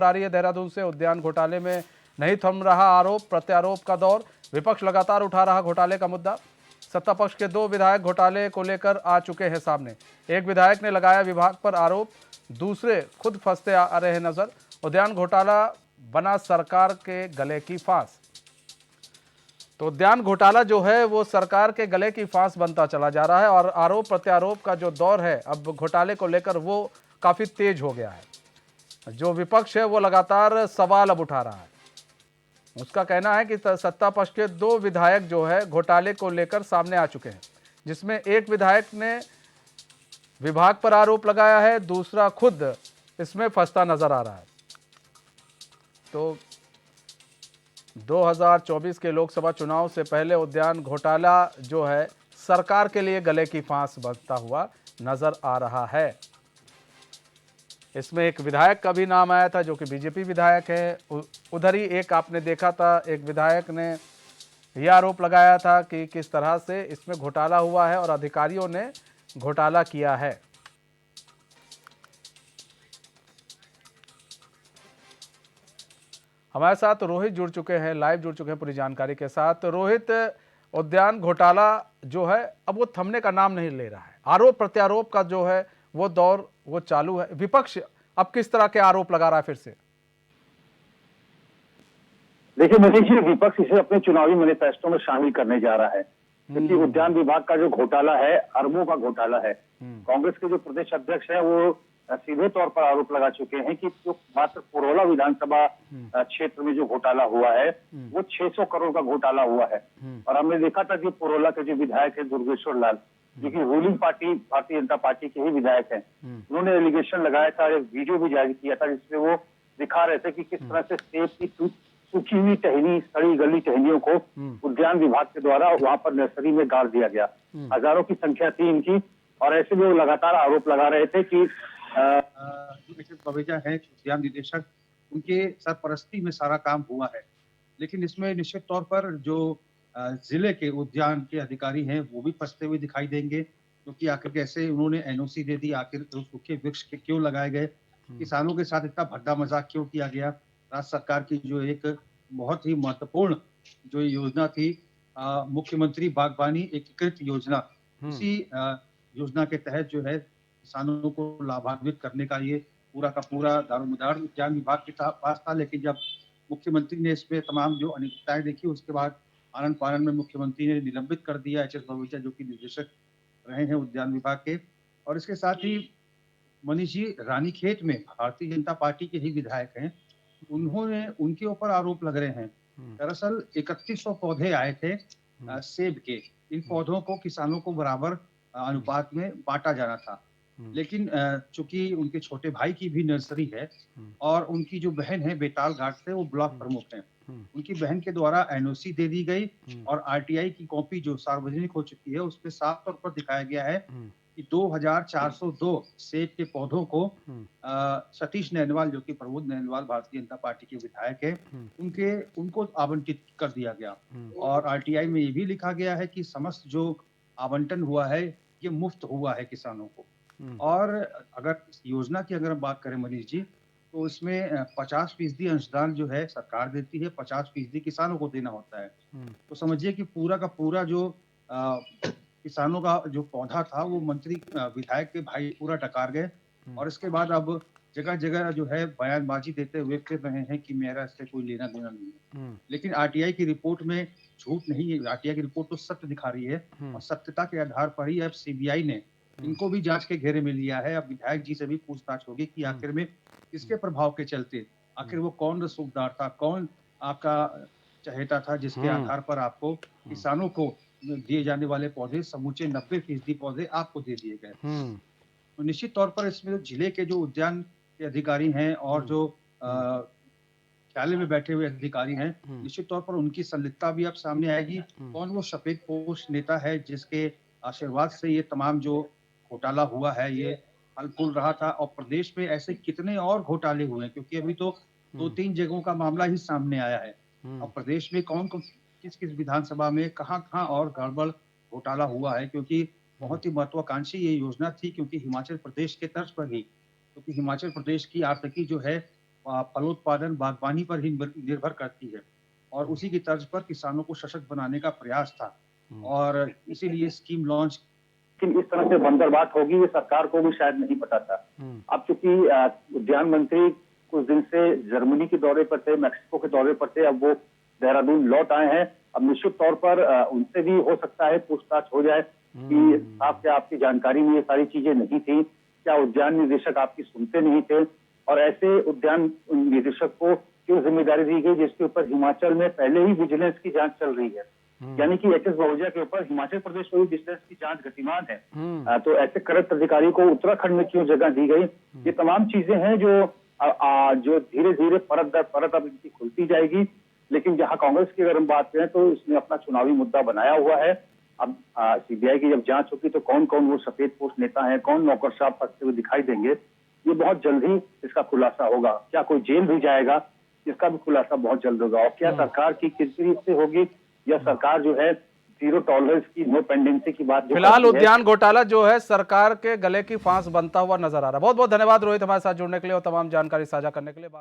आ रही है देहरादून से। उद्यान घोटाले में नहीं थम रहा आरोप प्रत्यारोप का दौर। विपक्ष लगातार उठा रहा घोटाले का मुद्दा। सत्ता पक्ष के 2 विधायक घोटाले को लेकर आ चुके हैं सामने। एक विधायक ने लगाया विभाग पर आरोप, दूसरे खुद फंसते आ रहे नजर। उद्यान घोटाला बना सरकार के गले की फांस। तो उद्यान घोटाला जो है वो सरकार के गले की फांस बनता चला जा रहा है और आरोप प्रत्यारोप का जो दौर है अब घोटाले को लेकर वो काफी तेज हो गया है। जो विपक्ष है वो लगातार सवाल अब उठा रहा है। उसका कहना है कि सत्ता पक्ष के 2 विधायक जो है घोटाले को लेकर सामने आ चुके हैं, जिसमें एक विधायक ने विभाग पर आरोप लगाया है, दूसरा खुद इसमें फंसता नजर आ रहा है। तो 2024 के लोकसभा चुनाव से पहले उद्यान घोटाला जो है सरकार के लिए गले की फांस बनता हुआ नजर आ रहा है। इसमें एक विधायक का भी नाम आया था जो कि बीजेपी विधायक है। उधर ही एक आपने देखा था, एक विधायक ने यह आरोप लगाया था कि किस तरह से इसमें घोटाला हुआ है और अधिकारियों ने घोटाला किया है। हमारे साथ रोहित जुड़ चुके हैं, लाइव जुड़ चुके हैं पूरी जानकारी के साथ। रोहित, उद्यान घोटाला जो है अब वो थमने का नाम नहीं ले रहा है। आरोप प्रत्यारोप का जो है वो दौर वो चालू है। विपक्ष अब किस तरह के आरोप लगा रहा है फिर से? देखिए मनीष जी, विपक्ष इसे अपने चुनावी मैनिफेस्टो में शामिल करने जा रहा है, क्योंकि उद्यान विभाग का जो घोटाला है अरबों का घोटाला है। कांग्रेस के जो प्रदेश अध्यक्ष है वो सीधे तौर पर आरोप लगा चुके हैं कि जो मात्र पुरोला विधानसभा क्षेत्र में जो घोटाला हुआ है वो 600 करोड़ का घोटाला हुआ है। और हमने देखा था कि पुरोला के जो विधायक है दुर्गेश्वर लाल, जो कि ruling party Bharatiya Janata party के ही विधायक हैं, उन्होंने एलिगेशन लगाया था, एक वीडियो भी जारी किया था जिसमें वो दिखा रहे थे कि किस तरह से सेब की सूखी हुई टहनी, सड़ी गली टहनियों को उद्यान विभाग के द्वारा वहां पर नर्सरी में गाड़ दिया गया। हजारों की संख्या थी इनकी और ऐसे में वो लगातार आरोप लगा रहे थे कि जो बवेजा है उद्यान निदेशक, उनके सरपरस्ती में सारा काम हुआ है। लेकिन इसमें निश्चित तौर पर जो जिले के उद्यान के अधिकारी हैं वो भी फंसते हुए दिखाई देंगे, क्योंकि आखिर कैसे उन्होंने एनओसी दे दी, आखिर सूखे वृक्ष क्यों लगाए गए, किसानों के साथ इतना भद्दा मजाक क्यों किया गया। राज्य सरकार की जो एक बहुत ही महत्वपूर्ण जो योजना थी, मुख्यमंत्री बागवानी एकीकृत योजना, उसी योजना के तहत जो है किसानों को लाभान्वित करने का ये पूरा का पूरा दारोमदार उद्यान विभाग के पास था। लेकिन जब मुख्यमंत्री ने इसमें तमाम जो अनियमितताएं देखी, उसके बाद आनन फानन में मुख्यमंत्री ने निलंबित कर दिया एच एस बवेजा, जो कि निदेशक रहे हैं उद्यान विभाग के। और इसके साथ ही मनीष जी, रानीखेत में भारतीय जनता पार्टी के ही विधायक हैं, उन्होंने उनके ऊपर आरोप लग रहे हैं। दरअसल 3100 पौधे आए थे सेब के। इन पौधों को किसानों को बराबर अनुपात में बांटा जाना था, लेकिन चूंकि उनके छोटे भाई की भी नर्सरी है और उनकी जो बहन है बेताल घाट से, वो ब्लॉक प्रमुख हैं, उनकी बहन के द्वारा एनओसी दे दी गई और आरटीआई की कॉपी जो सार्वजनिक हो चुकी है उसमें साफ तौर पर दिखाया गया है कि 2402 सेब के पौधों को सतीश नैनवाल, जो कि प्रमोद नैनवाल भारतीय जनता पार्टी के विधायक है, उनको आवंटित कर दिया गया। और आरटीआई में ये भी लिखा गया है कि समस्त जो आवंटन हुआ है ये मुफ्त हुआ है किसानों को। और अगर इस योजना की अगर हम बात करें मनीष जी, तो इसमें 50% अंशदान जो है सरकार देती है, 50% किसानों को देना होता है। तो समझिए कि पूरा का पूरा जो किसानों का जो पौधा था वो मंत्री विधायक के भाई पूरा टकार गए। और इसके बाद अब जगह जगह जो है बयानबाजी देते हुए फिर रहे हैं कि मेरा इससे कोई लेना देना नहीं है। लेकिन आरटीआई की रिपोर्ट में झूठ नहीं है, आरटीआई की रिपोर्ट तो सत्य दिखा रही है और सत्यता के आधार पर ही अब सीबीआई ने इनको भी जांच के घेरे में लिया है। अब विधायक जी से भी पूछताछ होगी कि आखिर में किसके प्रभाव के चलते, आखिर वो कौन रसूखदार था, कौन आपका चहेता था, जिसके आधार पर आपको किसानों को दिए जाने वाले पौधे समूचे 90% पौधे आपको दे दिए गए। तो निश्चित तौर पर इसमें जिले के जो उद्यान के अधिकारी हैं और जो ख्याले में बैठे हुए अधिकारी हैं, निश्चित तौर पर उनकी संलिप्तता भी अब सामने आएगी। कौन वो सफेद पोश नेता है जिसके आशीर्वाद से ये तमाम जो घोटाला हुआ है ये फल फूल रहा था। और प्रदेश में ऐसे कितने और घोटाले हुए हैं, क्योंकि अभी तो 2-3 जगहों का मामला ही सामने आया है। और प्रदेश में कौन कौन किस किस विधानसभा में कहाँ और गड़बड़ घोटाला हुआ है, क्योंकि बहुत ही महत्वाकांक्षी ये योजना थी, क्योंकि हिमाचल प्रदेश के तर्ज पर ही, क्योंकि हिमाचल प्रदेश की आर्थिकी जो है फलोत्पादन बागवानी पर ही निर्भर करती है और उसी की तर्ज पर किसानों को सशक्त बनाने का प्रयास था और इसीलिए स्कीम लॉन्च। लेकिन इस तरह से बंदरबाट होगी ये सरकार को भी शायद नहीं पता था। अब चूंकि उद्यान मंत्री कुछ दिन से जर्मनी के दौरे पर थे, मैक्सिको के दौरे पर थे, अब वो देहरादून लौट आए हैं। अब निश्चित तौर पर उनसे भी हो सकता है पूछताछ हो जाए कि साहब क्या आपकी जानकारी में ये सारी चीजें नहीं थी, क्या उद्यान निदेशक आपकी सुनते नहीं थे, और ऐसे उद्यान निदेशक को क्यों जिम्मेदारी दी गई जिसके ऊपर हिमाचल में पहले ही विजिलेंस की जांच चल रही है। यानी कि एच एस बहुजा के ऊपर हिमाचल प्रदेश में भी विजिलेंस की जांच गतिमान है। तो ऐसे करप्ट अधिकारी को उत्तराखंड में क्यों जगह दी गई, ये तमाम चीजें हैं जो धीरे धीरे परत दर परत अब इनकी खुलती जाएगी। लेकिन जहां कांग्रेस की अगर हम बात करें तो इसने अपना चुनावी मुद्दा बनाया हुआ है। अब सीबीआई की जब जांच होगी तो कौन कौन वो सफेद पोस्ट नेता है, कौन नौकरशाह फंसते हुए दिखाई देंगे, ये बहुत जल्द ही इसका खुलासा होगा। क्या कोई जेल भी जाएगा, इसका भी खुलासा बहुत जल्द होगा। और क्या सरकार की किरकिरी से होगी या सरकार जो है जीरो टॉलरेंस की, नो पेंडेंसी की बात। फिलहाल उद्यान घोटाला जो है सरकार के गले की फांस बनता हुआ नजर आ रहा है। बहुत बहुत धन्यवाद रोहित हमारे साथ जुड़ने के लिए और तमाम जानकारी साझा करने के लिए।